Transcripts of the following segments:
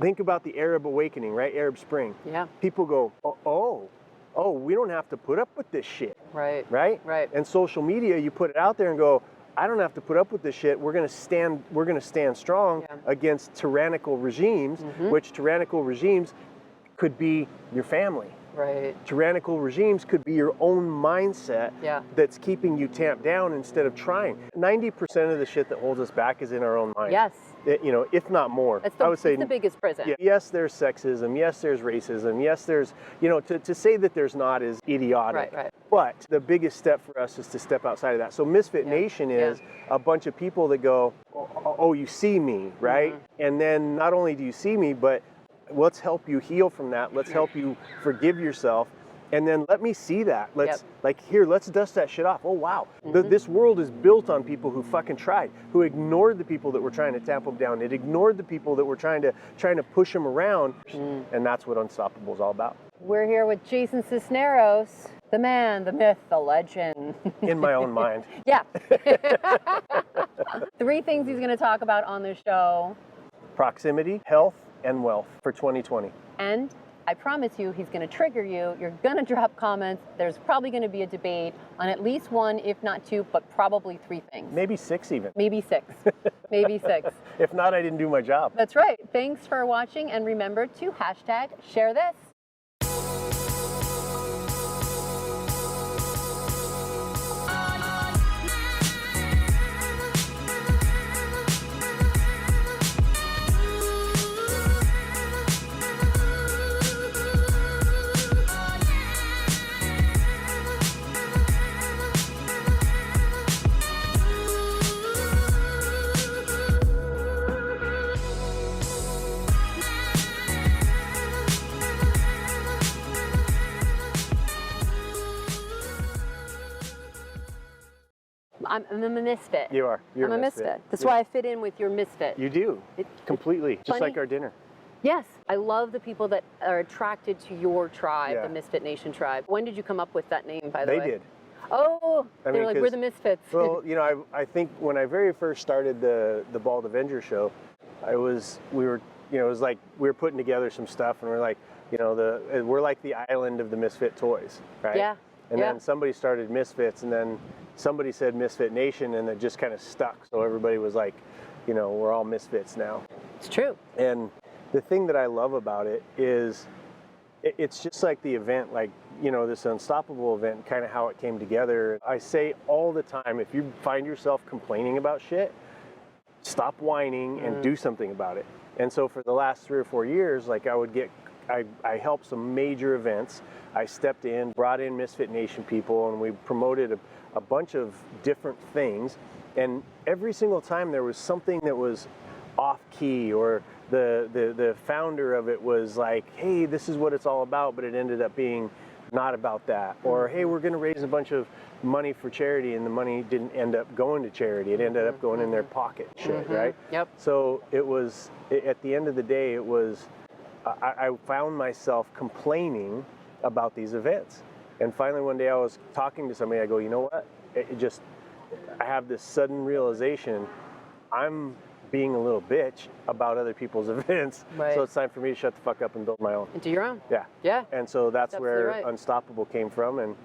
Think about the Arab awakening, right? Arab Spring. Yeah. People go, oh, we don't have to put up with this shit. Right. Right? Right. And social media, you put it out there and go, I don't have to put up with this shit. We're going to stand strong against tyrannical regimes, which tyrannical regimes could be your family. Right. Tyrannical regimes could be your own mindset that's keeping you tamped down instead of trying. 90% of the shit that holds us back is in our own mind. Yes. If not more. I would say it's the biggest prison. Yeah, yes, there's sexism. Yes, there's racism. Yes, there's, to say that there's not is idiotic. Right. But the biggest step for us is to step outside of that. So Misfit Nation is a bunch of people that go, oh, you see me, right? And then not only do you see me, but let's help you heal from that. Let's help you forgive yourself. And then let me see that. Let's let's dust that shit off. Oh, wow. This world is built on people who fucking tried, who ignored the people that were trying to tamp them down. It ignored the people that were trying to push them around. And that's what Unstoppable is all about. We're here with Jason Sisneros, the man, the myth, the legend. In my own mind. Yeah. 3 things he's going to talk about on the show. Proximity, health, and wealth for 2020. And I promise you, he's going to trigger you. You're going to drop comments. There's probably going to be a debate on at least 1, if not 2, but probably 3 things. Maybe 6 even. Maybe 6. Maybe 6. If not, I didn't do my job. That's right. Thanks for watching, and remember to #share this. I'm a misfit. You are. You're I'm a misfit. That's why I fit in with your misfit. You do. Completely. Just funny. like our dinner. Yes. I love the people that are attracted to your tribe, the Misfit Nation tribe. When did you come up with that name, by the way? They did. Oh, they're like, we're the misfits. Well, I think when I very first started the Bald Avenger show, it was like we were putting together some stuff, and we're like, we're like the island of the misfit toys, right? Yeah. And then somebody started Misfits, and then somebody said Misfit Nation, and it just kind of stuck. So everybody was like, we're all misfits now. It's true. And the thing that I love about it is it's just like the event, like, this Unstoppable event, kind of how it came together. I say all the time, if you find yourself complaining about shit, stop whining and do something about it. And so for the last 3 or 4 years, like I helped some major events. I stepped in, brought in Misfit Nation people, and we promoted a bunch of different things. And every single time there was something that was off key, or the founder of it was like, hey, this is what it's all about, but it ended up being not about that. Or, hey, we're going to raise a bunch of money for charity, and the money didn't end up going to charity. It ended up going in their pocket, right? Yep. So it was, at the end of the day, it was, I found myself complaining about these events. And finally one day I was talking to somebody, I go, you know what? I have this sudden realization, I'm being a little bitch about other people's events. Right. So it's time for me to shut the fuck up and build my own. And do your own. Yeah. Yeah. And so that's where Unstoppable came from.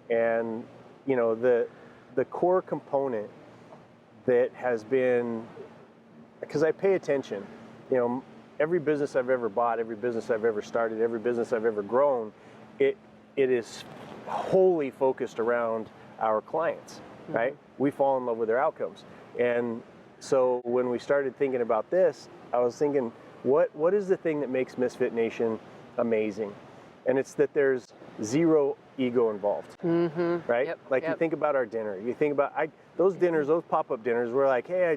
And the core component that has been, because I pay attention, every business I've ever bought, every business I've ever started, every business I've ever grown, it is wholly focused around our clients, right? We fall in love with their outcomes. And so when we started thinking about this, I was thinking, what is the thing that makes Misfit Nation amazing? And it's that there's zero ego involved, right? Yep, you think about our dinner. You think about those dinners, those pop-up dinners. We're like, hey,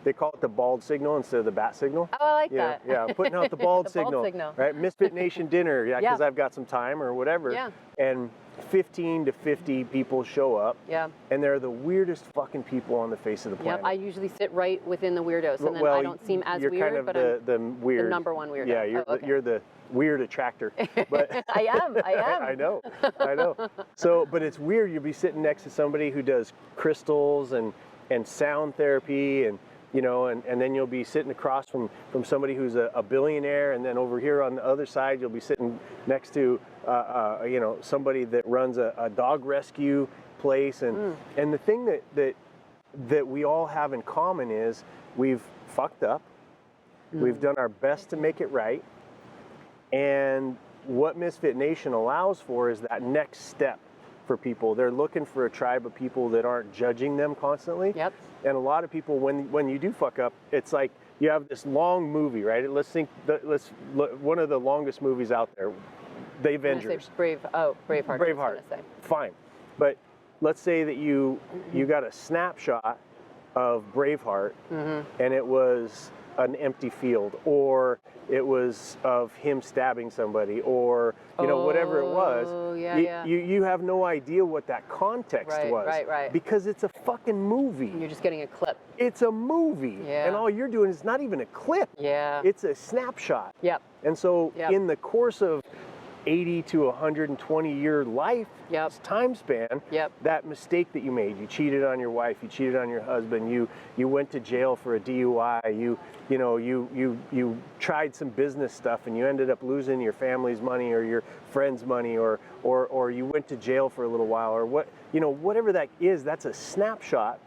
they call it the bald signal instead of the bat signal. Oh, I like that. Yeah, I'm putting out the bald signal, right? Misfit Nation dinner, because I've got some time or whatever. Yeah. And 15 to 50 people show up. Yeah. And they're the weirdest fucking people on the face of the planet. Yep. I usually sit right within the weirdos, and then I don't seem as weird, kind of but the weird, the number one weirdo. Yeah, you're the weird attractor. But I am. I know. So, but it's weird. You'll be sitting next to somebody who does crystals and sound therapy and you know, and then you'll be sitting across from somebody who's a billionaire, and then over here on the other side you'll be sitting next to you know, somebody that runs a dog rescue place, and the thing that we all have in common is we've fucked up, we've done our best to make it right, and what Misfit Nation allows for is that next step for people. They're looking for a tribe of people that aren't judging them constantly. Yep. And a lot of people, when you do fuck up, it's like you have this long movie, right? Let's think, one of the longest movies out there, The Avengers. Braveheart. Braveheart. Fine. But let's say that you got a snapshot of Braveheart, and it was an empty field, or it was of him stabbing somebody, or you know, whatever it was. You have no idea what that context was. Right. Because it's a fucking movie. You're just getting a clip. It's a movie. Yeah. And all you're doing is not even a clip. Yeah. It's a snapshot. Yep. And so Yep. in the course of 80 to 120 year life time span, that mistake that you made, you cheated on your wife, you cheated on your husband, you went to jail for a DUI, you tried some business stuff and you ended up losing your family's money or your friend's money, or you went to jail for a little while, or whatever that is, that's a snapshot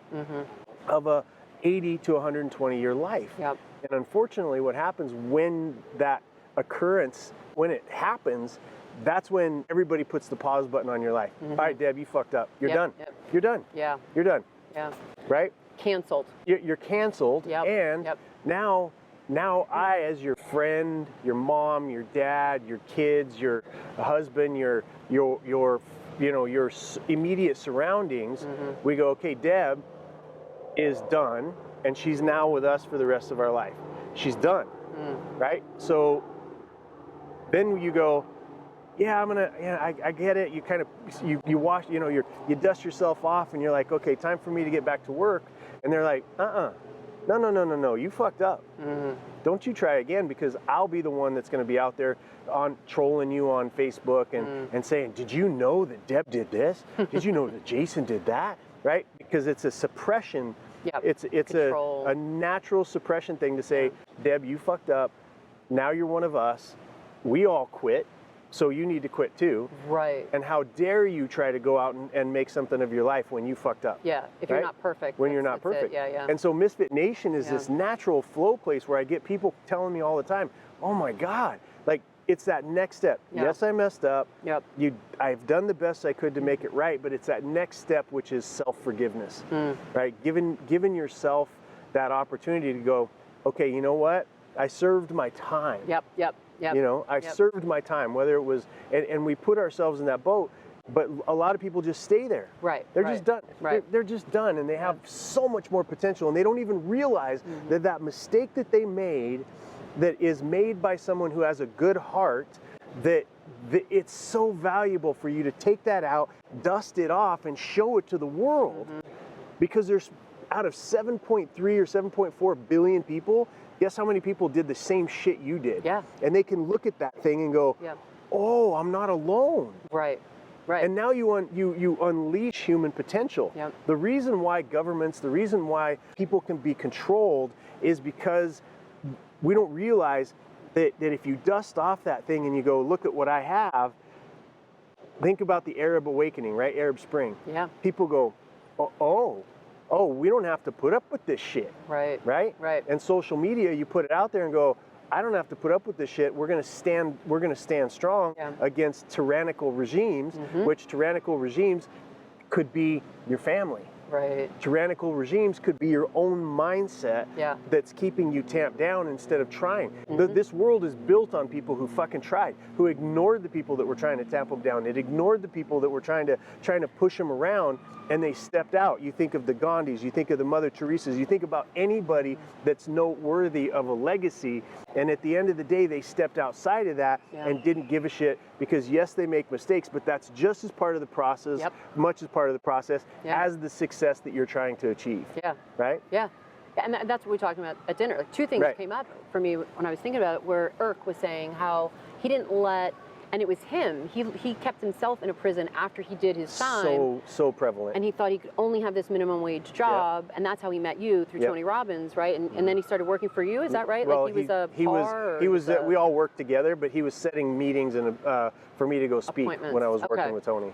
of a 80 to 120 year life. Yep. And unfortunately what happens when that occurrence, when it happens, that's when everybody puts the pause button on your life. All right, Deb, you fucked up. You're done. You're done. Yeah. You're done. Yeah. Right? Canceled. You're canceled. Yep. And now I, as your friend, your mom, your dad, your kids, your husband, your immediate surroundings, we go, okay, Deb is done, and she's now with us for the rest of our life. She's done. Right? So then you go, I get it. You kind of, you wash, you dust yourself off and you're like, okay, time for me to get back to work. And they're like, no, you fucked up. Don't you try again, because I'll be the one that's going to be out there trolling you on Facebook and saying, did you know that Deb did this? Did you know that Jason did that? Right? Because it's a suppression. It's a natural suppression thing to say, Deb, you fucked up. Now you're one of us. We all quit, so you need to quit too. Right. And how dare you try to go out and make something of your life when you fucked up? Yeah, if you're not perfect. When you're not perfect. Yeah. And so Misfit Nation is this natural flow place where I get people telling me all the time, oh my God, like it's that next step. Yes, I messed up. I've done the best I could to make it right, but it's that next step, which is self-forgiveness, right? Giving yourself that opportunity to go, okay, you know what? I served my time. Yep. I served my time, whether it was, and we put ourselves in that boat, but a lot of people just stay there. Right. They're just done. Right. They're just done, and they have so much more potential, and they don't even realize that mistake that they made, that is made by someone who has a good heart, that it's so valuable for you to take that out, dust it off, and show it to the world. Because there's, out of 7.3 or 7.4 billion people, guess how many people did the same shit you did? Yeah. And they can look at that thing and go, oh, I'm not alone. Right. And now you unleash human potential. The reason why governments, the reason why people can be controlled is because we don't realize that if you dust off that thing and you go, look at what I have, think about the Arab awakening, right? Arab Spring. Yeah. People go, oh, we don't have to put up with this shit. Right. And social media, you put it out there and go, I don't have to put up with this shit. We're gonna stand strong against tyrannical regimes, which tyrannical regimes could be your family. Right. Tyrannical regimes could be your own mindset that's keeping you tamped down instead of trying. This world is built on people who fucking tried, who ignored the people that were trying to tamp them down. It ignored the people that were trying to push them around, and they stepped out. You think of the Gandhis, you think of the Mother Teresas, you think about anybody that's noteworthy of a legacy, and at the end of the day, they stepped outside of that and didn't give a shit, because yes, they make mistakes, but that's just as part of the process, much as part of the process as the success that you're trying to achieve. Right? And that's what we talked about at dinner. Like, two things came up for me when I was thinking about it, where Irk was saying how he didn't let And it was him. He kept himself in a prison after he did his time. So prevalent. And he thought he could only have this minimum wage job, and that's how he met you through Tony Robbins, right? And then he started working for you. Is that right? Well, like he was we all worked together, but he was setting meetings and for me to go speak when I was working with Tony.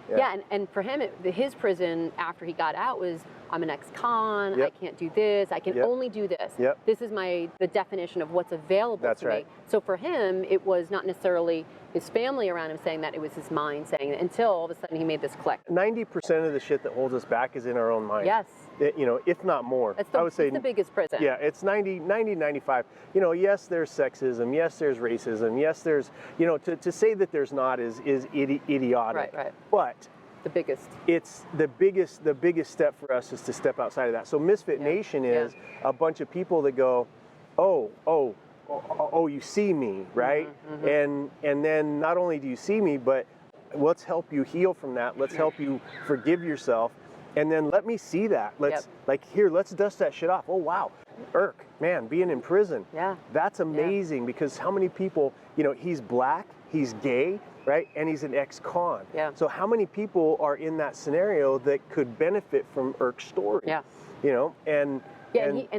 And for him, his prison after he got out was, I'm an ex-con, I can't do this, I can only do this. This is the definition of what's available to me. So for him, it was not necessarily his family around him saying that, it was his mind saying it, until all of a sudden he made this click. 90% of the shit that holds us back is in our own mind. Yes. If not more. I would say it's the biggest prison. Yeah, it's 95. Yes, there's sexism. Yes, there's racism. Yes, there's, to say that there's not is idiotic. Right. But the biggest. It's the biggest step for us is to step outside of that. So Misfit Nation is a bunch of people that go, oh, you see me, right? And then not only do you see me, but let's help you heal from that. Let's help you forgive yourself. And then let me see that. Let's let's dust that shit off. Oh, wow. Irk, man, being in prison. Yeah. That's amazing because how many people, he's black, he's gay, right? And he's an ex-con. Yeah. So how many people are in that scenario that could benefit from Irk's story? Yeah. And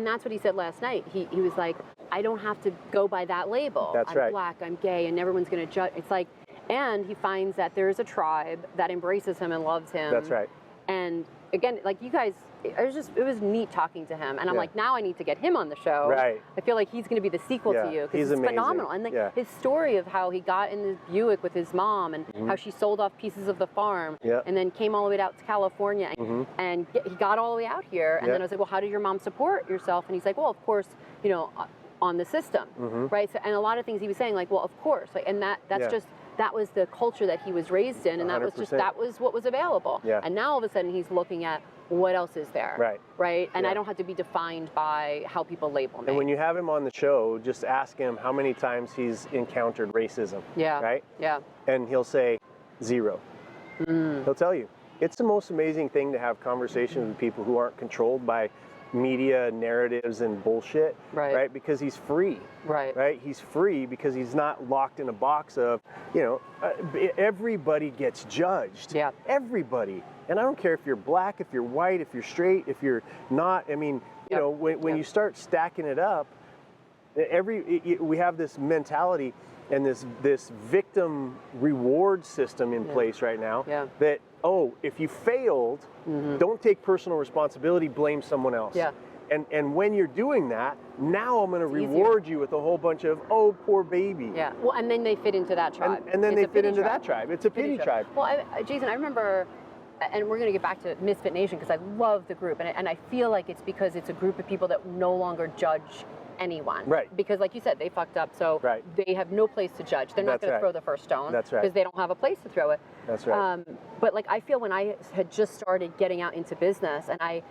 that's what he said last night. He was like, I don't have to go by that label. That's I'm black, I'm gay, and everyone's going to judge. It's like, and he finds that there's a tribe that embraces him and loves him. That's right. And again, like you guys, it was neat talking to him. And I'm like, now I need to get him on the show. Right. I feel like he's going to be the sequel to you because he's phenomenal. And his story of how he got in the Buick with his mom and how she sold off pieces of the farm and then came all the way out to California and he got all the way out here. And then I was like, well, how did your mom support yourself? And he's like, well, of course, on the system, right? So, and a lot of things he was saying, like, well, of course, like, and that's just. That was the culture that he was raised in, and 100%. that was what was available. Yeah. And now all of a sudden he's looking at what else is there. Right. And I don't have to be defined by how people label me. And when you have him on the show, just ask him how many times he's encountered racism. Yeah. Right? Yeah. And he'll say 0. He'll tell you. It's the most amazing thing to have conversations with people who aren't controlled by media narratives and bullshit, right? Because he's free, right? He's free because he's not locked in a box of, everybody gets judged. Yeah. Everybody. And I don't care if you're black, if you're white, if you're straight, if you're not. I mean, when you start stacking it up, we have this mentality and this victim reward system in place right now that, if you failed, don't take personal responsibility, blame someone else. Yeah. And when you're doing that, now I'm going to reward you with a whole bunch of, oh, poor baby. Yeah. Well, and then they fit into that tribe. And then they fit into that tribe. It's a pity tribe. Well, Jason, I remember, and we're going to get back to Misfit Nation because I love the group, and I feel like it's because it's a group of people that no longer judge anyone. Right. Because like you said, they fucked up, so they have no place to judge. They're not going to throw the first stone. That's right. Because they don't have a place to throw it. That's right. But like I feel when I had just started getting out into business, and I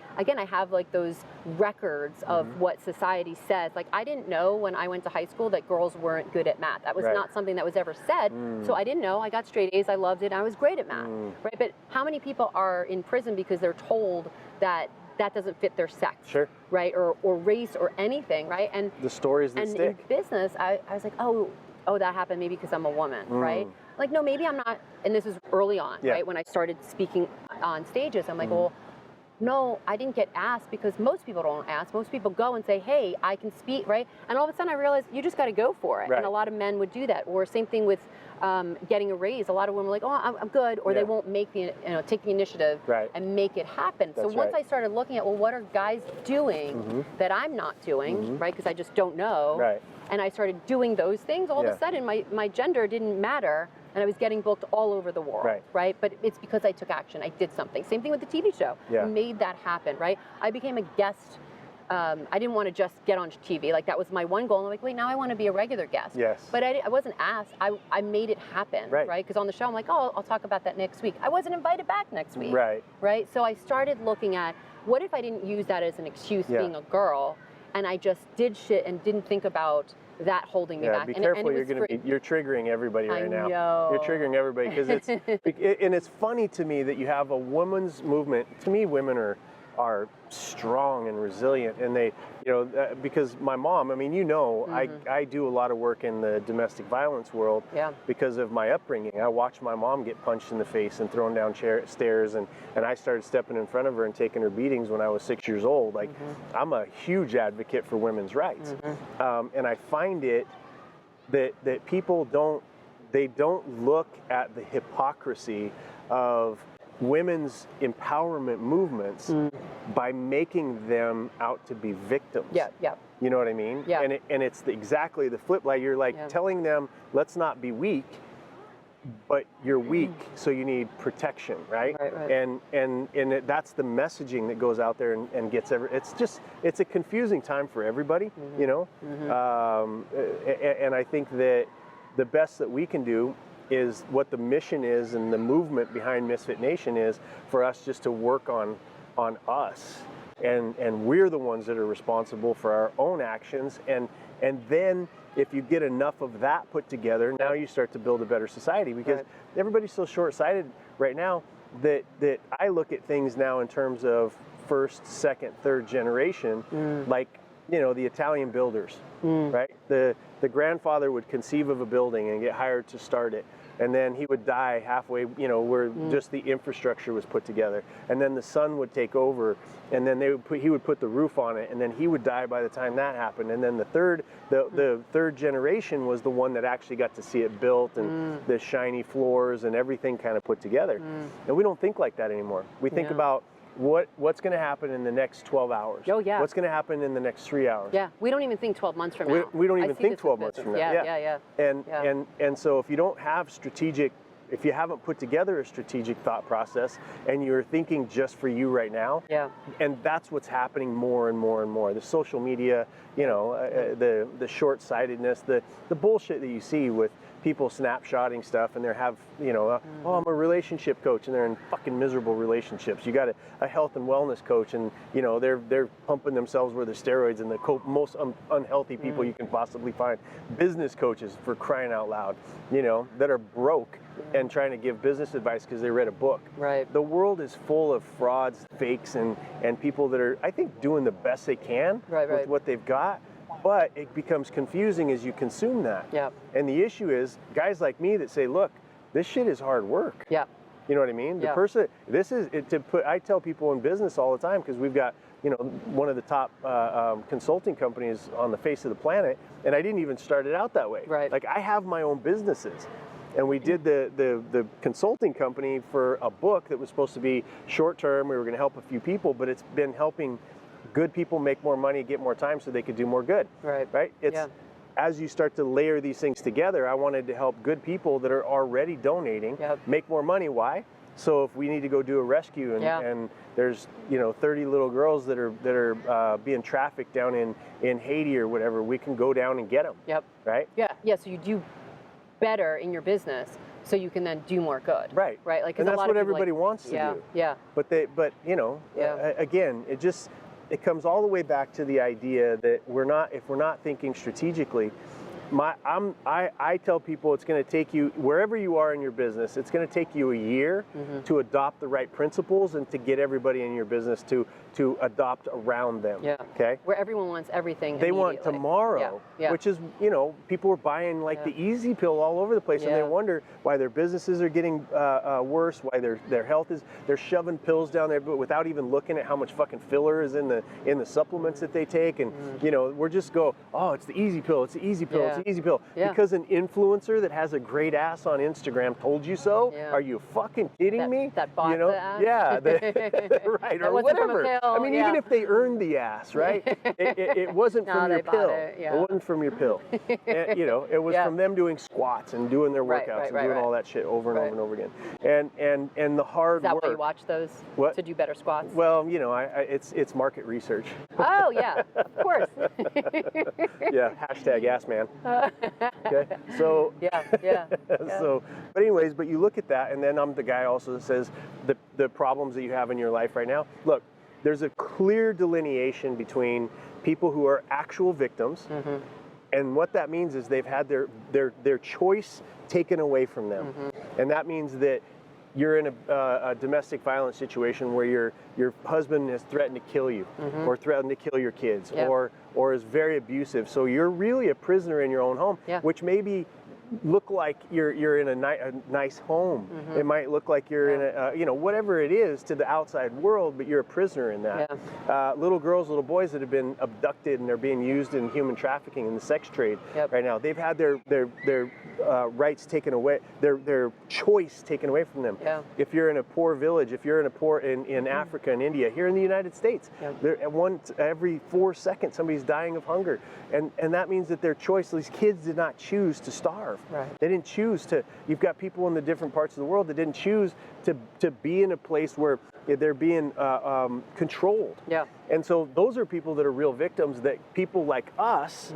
have like those records of what society says. Like I didn't know when I went to high school that girls weren't good at math. That was not something that was ever said. So I didn't know. I got straight A's. I loved it. I was great at math. Right. But how many people are in prison because they're told that doesn't fit their sex, right, or race or anything, right? And the stories that stick. And in business, I was like, oh, that happened maybe because I'm a woman, right? Like, no, maybe I'm not. And this is early on, right? When I started speaking on stages, I'm like, well, no, I didn't get asked because most people don't ask. Most people go and say, hey, I can speak, right? And all of a sudden I realized you just got to go for it. And a lot of men would do that. Or same thing with getting a raise. A lot of women were like, oh, I'm good. Or they won't make take the initiative and make it happen. So once I started looking at, well, what are guys doing that I'm not doing, right? Because I just don't know. Right. And I started doing those things. All of a sudden, my gender didn't matter. And I was getting booked all over the world, right? But it's because I took action. I did something. Same thing with the TV show. I made that happen, right? I became a guest. I didn't want to just get on TV. Like, that was my one goal. And I'm like, wait, now I want to be a regular guest. Yes. But I wasn't asked. I made it happen, right? Because on the show, I'm like, oh, I'll talk about that next week. I wasn't invited back next week. Right? So I started looking at, what if I didn't use that as an excuse being a girl, and I just did shit and didn't think about that holding me back. Be careful. You're triggering everybody right now. I know. You're triggering everybody because it's and it's funny to me that you have a women's movement. To me, women are are strong and resilient, and they, you know, because my mom, I mean, you know, I do a lot of work in the domestic violence world because of my upbringing. I watched my mom get punched in the face and thrown down stairs, and I started stepping in front of her and taking her beatings when I was 6 years old. Like, I'm a huge advocate for women's rights, and I find it that people don't look at the hypocrisy of women's empowerment movements by making them out to be victims. You know what I mean? And it's exactly the flip. Like, you're like telling them, let's not be weak, but you're weak, so you need protection, right? And that's the messaging that goes out there and gets it's a confusing time for everybody, you know? And I think that the best that we can do is what the mission is, and the movement behind Misfit Nation is for us just to work on us, and we're the ones that are responsible for our own actions, and then if you get enough of that put together, now you start to build a better society, because everybody's so short-sighted right now that I look at things now in terms of first, second, third generation, like, you know, the Italian builders, right? The grandfather would conceive of a building and get hired to start it, and then he would die halfway, you know, where just the infrastructure was put together, and then the son would take over, and then he would put the roof on it, and then he would die by the time that happened, and then the third generation was the one that actually got to see it built, and the shiny floors and everything kind of put together. And we don't think like that anymore. We think about what's going to happen in the next 12 hours. What's going to happen in the next 3 hours. We don't even think 12 months from now. We don't even think 12 months from now. And so if you don't have if you haven't put together a strategic thought process, and you're thinking just for you right now, and that's what's happening more and more and more. The social media, you know, the short-sightedness, the bullshit that you see with people snapshotting stuff, and oh, I'm a relationship coach, and they're in fucking miserable relationships. You got a health and wellness coach, and you know they're pumping themselves with the steroids, and the most unhealthy people you can possibly find. Business coaches, for crying out loud, you know, that are broke and trying to give business advice because they read a book. The world is full of frauds, fakes, and people that are, I think, doing the best they can with what they've got. But it becomes confusing as you consume that. And the issue is guys like me that say, look, this shit is hard work. You know what I mean? The person, I tell people in business all the time, because we've got, you know, one of the top consulting companies on the face of the planet, and I didn't even start it out that way. Like, I have my own businesses. And we did the consulting company for a book that was supposed to be short term. We were going to help a few people, but it's been helping good people make more money, get more time, so they could do more good. It's as you start to layer these things together, I wanted to help good people that are already donating make more money. Why? So if we need to go do a rescue, and there's, you know, 30 little girls that are being trafficked down in Haiti or whatever, we can go down and get them. So you do better in your business, so you can then do more good. Like, and that's what everybody wants to do. But you know, again, it comes all the way back to the idea that if we're not thinking strategically, I tell people it's going to take you, wherever you are in your business, it's going to take you a year to adopt the right principles and to get everybody in your business to adopt around them. Okay? Where everyone wants everything they want tomorrow, which is, you know, people are buying like the easy pill all over the place, and they wonder why their businesses are getting worse, why their health is, they're shoving pills down there, but without even looking at how much fucking filler is in the supplements that they take, and you know, we're just oh, it's the easy pill, it's the easy pill, it's the easy pill, because an influencer that has a great ass on Instagram told you so. Are you fucking kidding me? That bought you know? the ass? Right, or whatever. I mean, even if they earned the ass, right? It wasn't from your pill. It wasn't from your pill. And, you know, it was from them doing squats and doing their workouts and doing all that shit over and over and over again. And the hard work. Is that why you watch those? To do better squats? Well, you know, it's market research. Oh yeah, of course. Hashtag ass man. Okay, so so, but anyways, but you look at that, and then I'm the guy also that says the problems that you have in your life right now. Look, there's a clear delineation between people who are actual victims, and what that means is they've had their choice taken away from them, and that means that you're in a domestic violence situation where your husband has threatened to kill you, or threatened to kill your kids, or is very abusive. So you're really a prisoner in your own home, which maybe look like you're in a nice home. It might look like you're in a whatever it is to the outside world, but you're a prisoner in that. Little girls, little boys that have been abducted and they're being used in human trafficking in the sex trade right now. They've had their rights taken away, their choice taken away from them. If you're in a poor village, if you're in a poor in Africa and India, here in the United States, every 4 seconds somebody's dying of hunger, and that means that their choice. These kids did not choose to starve. They didn't choose to. You've got people in the different parts of the world that didn't choose to be in a place where they're being controlled. And so those are people that are real victims, that people like us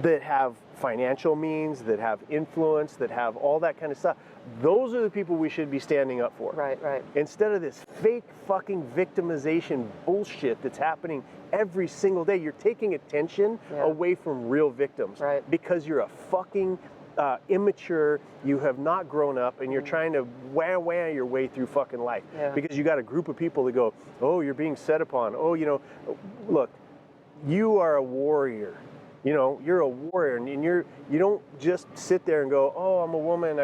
that have financial means, that have influence, that have all that kind of stuff, those are the people we should be standing up for. Instead of this fake fucking victimization bullshit that's happening every single day. You're taking attention away from real victims because you're a fucking immature, you have not grown up, and you're trying to wah your way through fucking life because you got a group of people that go, oh, you're being set upon. Oh, look, you are a warrior. You're a warrior, and you don't just sit there and go, oh, I'm a woman.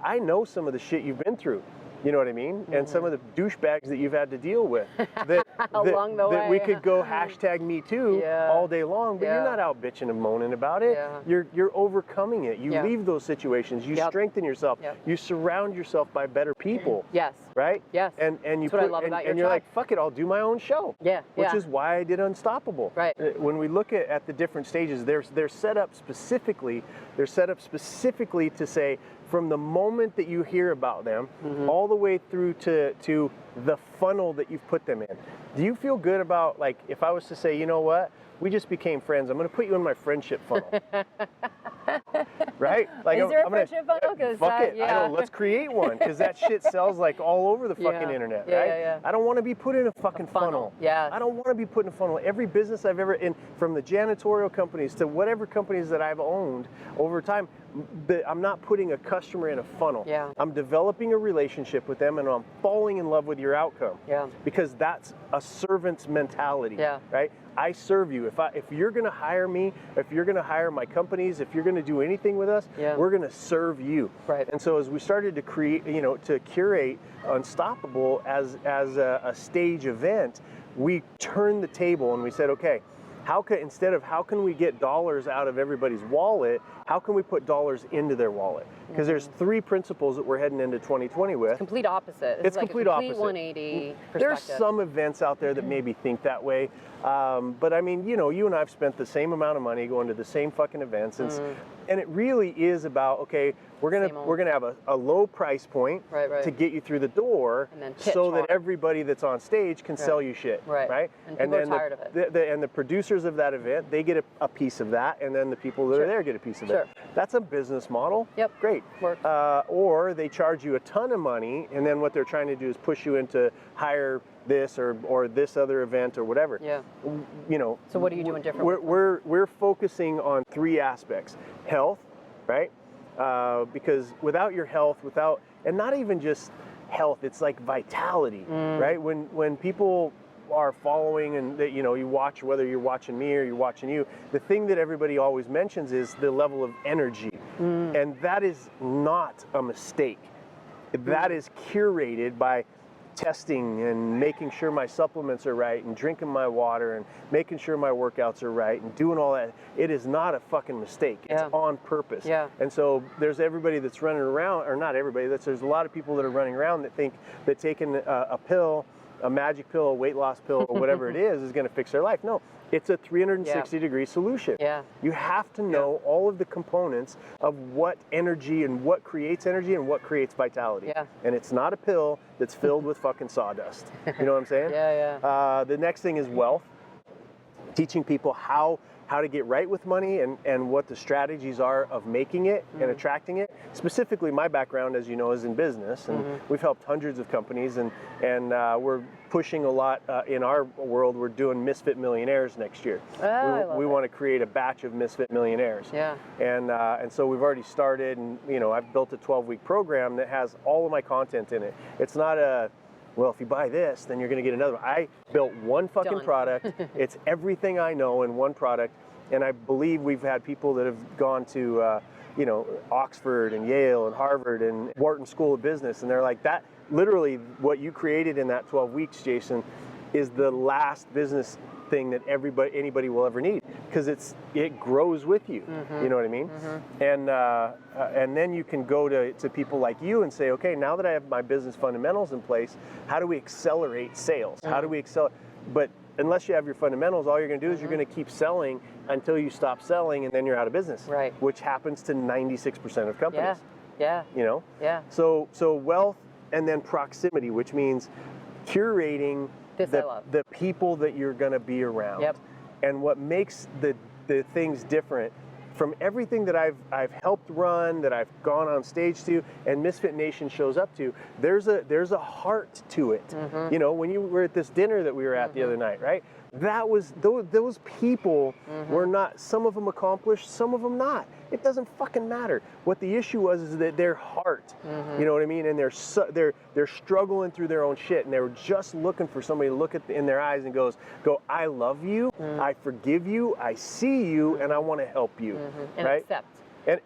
I know some of the shit you've been through. You know what I mean? And some of the douchebags that you've had to deal with along the way. That we could go #MeToo all day long, but you're not out bitching and moaning about it. You're overcoming it. You leave those situations. You strengthen yourself. You surround yourself by better people. Right? And you That's what I love about your you're tribe. like, fuck it, I'll do my own show. Which is why I did Unstoppable. When we look at the different stages, they're set up specifically. They're set up specifically to say, from the moment that you hear about them, all the way through to the funnel that you've put them in. Do you feel good about, like, if I was to say, you know what, we just became friends, I'm going to put you in my friendship funnel. Right? Like, is there a friendship funnel? Fuck it. Let's create one, because that shit sells like all over the fucking internet, right? I don't want to be put in a fucking funnel. I don't want to be put in a funnel. Every business I've ever in, from the janitorial companies to whatever companies that I've owned over time, I'm not putting a customer in a funnel. I'm developing a relationship with them, and I'm falling in love with your outcome. Because that's a servant's mentality. Right? I serve you. If you're going to hire me, if you're going to hire my companies, if you're going to do anything with us, we're going to serve you. And so as we started to create, to curate Unstoppable as a stage event, we turned the table and we said, okay, how can we get dollars out of everybody's wallet? How can we put dollars into their wallet? Because there's 3 principles that we're heading into 2020 with. Complete opposite. It's like complete opposite. 180 perspective. There's some events out there that maybe think that way. But I mean, you and I have spent the same amount of money going to the same fucking events, and it really is about, okay, we're gonna have a low price point to get you through the door, so that everybody that's on stage can sell you shit, right? And then are tired of it. And the producers of that event, they get a piece of that, and then the people that are there get a piece of it. That's a business model. Great. Works. Or they charge you a ton of money, and then what they're trying to do is push you into higher this or this other event or whatever. So what are you doing differently? We're focusing on 3 aspects. Health, right? Because without your health, and not even just health, it's like vitality, right? When people are following and that you watch, whether you're watching me or you're watching you, the thing that everybody always mentions is the level of energy, and that is not a mistake. That is curated by testing and making sure my supplements are right and drinking my water and making sure my workouts are right and doing all that. It is not a fucking mistake. It's on purpose. And so there's everybody that's running around, or not everybody, there's a lot of people that are running around that think that taking a pill, a magic pill, a weight loss pill, or whatever it is going to fix their life. No, it's a 360-degree solution. You have to know all of the components of what energy and what creates energy and what creates vitality. And it's not a pill that's filled with fucking sawdust. You know what I'm saying? The next thing is wealth. Teaching people how how to get right with money and what the strategies are of making it and attracting it. Specifically, my background, as you know, is in business, and we've helped hundreds of companies, and we're pushing a lot in our world. We're doing Misfit Millionaires next year. We want to create a batch of Misfit Millionaires. Yeah. And so we've already started, and I've built a 12-week program that has all of my content in it. It's not well, if you buy this, then you're going to get another one. I built one fucking product. It's everything I know in one product. And I believe we've had people that have gone to, Oxford and Yale and Harvard and Wharton School of Business. And they're like, that literally what you created in that 12 weeks, Jason, is the last business thing that anybody will ever need, because it grows with you. You know what I mean? And then you can go to people like you and say, okay, now that I have my business fundamentals in place, how do we accelerate sales? How do we accelerate? But unless you have your fundamentals, all you're going to do is you're going to keep selling until you stop selling, and then you're out of business. Right. Which happens to 96% of companies. Yeah. Yeah. So wealth, and then proximity, which means curating the people that you're going to be around. Yep. And what makes the things different from everything that I've helped run, that I've gone on stage to, and Misfit Nation shows up to, there's a heart to it. When you were at this dinner that we were at the other night, right? That was those people were not, some of them accomplished, some of them not. It doesn't fucking matter. What the issue was is that their heart, you know what I mean, and they're struggling through their own shit, and they were just looking for somebody to look in their eyes and go, I love you, I forgive you, I see you, and I want to help you, and right? Accept.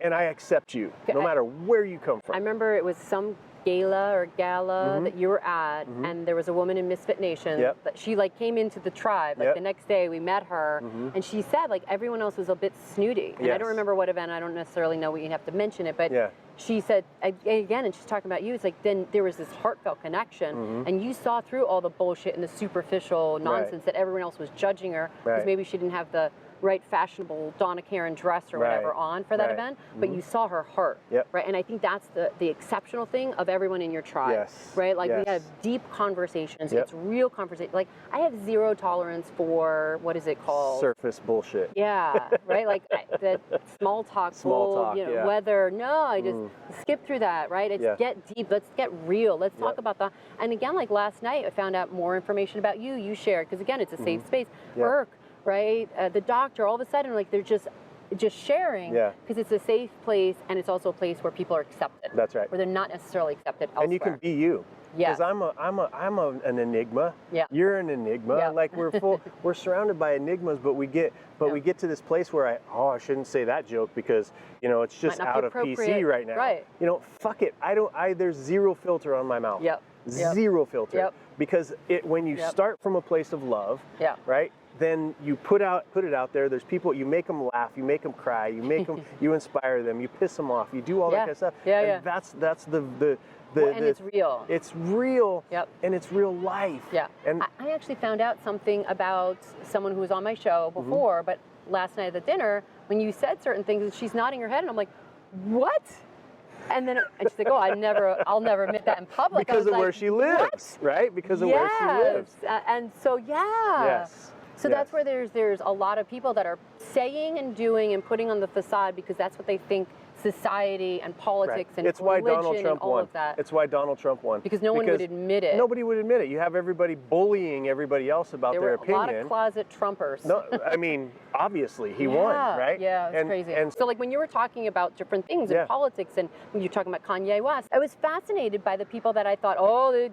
And I accept you, no matter where you come from. I remember it was some gala that you were at, and there was a woman in Misfit Nation that she came into the tribe. The next day we met her, and she said everyone else was a bit snooty. And I don't remember what event. I don't necessarily know what you have to mention it, but she said again, and she's talking about you. It's then there was this heartfelt connection, and you saw through all the bullshit and the superficial nonsense that everyone else was judging her because maybe she didn't have the right fashionable Donna Karan dress or whatever on for that event, but you saw her heart, right? And I think that's the exceptional thing of everyone in your tribe, right? We have deep conversations. It's real conversation. I have zero tolerance for, what is it called? Surface bullshit. Yeah, right? The small talk, weather. No, I just skip through that, right? It's get deep. Let's get real. Let's talk about that. And again, last night, I found out more information about you. You shared, because again, it's a safe space. Irk, right? The doctor, all of a sudden, they're just sharing, because it's a safe place, and it's also a place where people are accepted. That's right. Where they're not necessarily accepted elsewhere. And you can be you. Because I'm an enigma. Yeah. You're an enigma. Yeah. We're surrounded by enigmas, but we get to this place where I shouldn't say that joke because it's just out of PC right now. Right. Fuck it. There's zero filter on my mouth. Yep. Zero filter. Yep. Because when you start from a place of love, right? Then you put it out there. There's people, you make them laugh, you make them cry, you make them, you inspire them, you piss them off, you do all that kind of stuff. And that's and it's real. It's real. And it's real life. Yeah. And I actually found out something about someone who was on my show before, but last night at the dinner, when you said certain things, and she's nodding her head, and I'm like, what? And she's like, I'll never admit that in public. Because of where she lives, right? Because of where she lives. And so, Yes. So that's where there's a lot of people that are saying and doing and putting on the facade because that's what they think society and politics and it's why religion Donald Trump and all won. of that. It's why Donald Trump won. Because no one would admit it. Nobody would admit it. You have everybody bullying everybody else about their opinion. There were a lot of closet Trumpers. No, I mean, obviously, he won, right? Yeah, it's crazy. And so when you were talking about different things in politics and when you're talking about Kanye West, I was fascinated by the people that I thought,